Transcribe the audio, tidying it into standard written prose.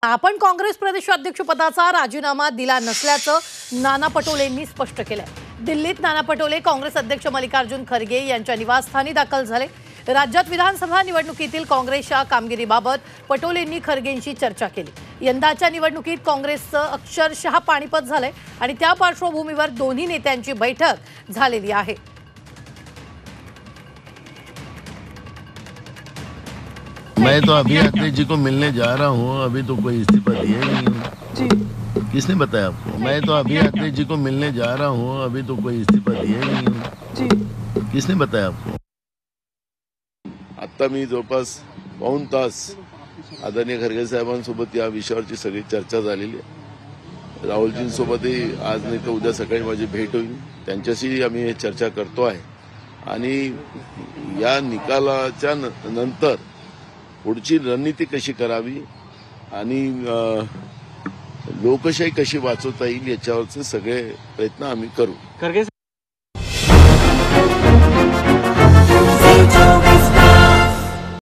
आपण काँग्रेस प्रदेशाध्यक्षपदाचा राजीनामा दिला नसल्याचं नाना पटोलेंनी स्पष्ट केलंय। दिल्लीत नाना पटोले काँग्रेस अध्यक्ष मल्लिकार्जुन खरगे यांच्या निवासस्थानी दाखल झाले। राज्यात विधानसभा निवडणुकीतील काँग्रेसच्या कामगिरीबाबत पटोलेंनी खरगेंशी चर्चा केली। यंदाच्या निवडणुकीत काँग्रेसचं अक्षरशः पाणीपत झालंय आणि त्या पार्श्वभूमीवर दोन्ही नेत्यांची बैठक झालेली आहे। मैं तो अभी अखिलेश जी को मिलने जा रहा हूँ, अभी तो कोई इस्तीफा दिया ही नहीं जी। किसने बताया आपको? मैं तो अभी अखिलेश जी को मिलने जा रहा हूँ, अभी तो कोई इस्तीफा दिया ही नहीं जी। किसने बताया आपको? आता मी जवळपास पाऊण तास आदरणीय खरगे साहेबांसोबत या विषयावरची सगळी चर्चा झालेली आहे। राहुलजींसोबतही आज नाही तर उद्या सकाळी माझी भेट होईल, त्यांच्याशी आम्ही चर्चा करतो आहे आणि या निकालाच्या नंतर पुढची रणनीती कशी करावी आणि लोकशाही कशी वाचवता येईल याच्यावरचे सगळे प्रयत्न आम्ही करू।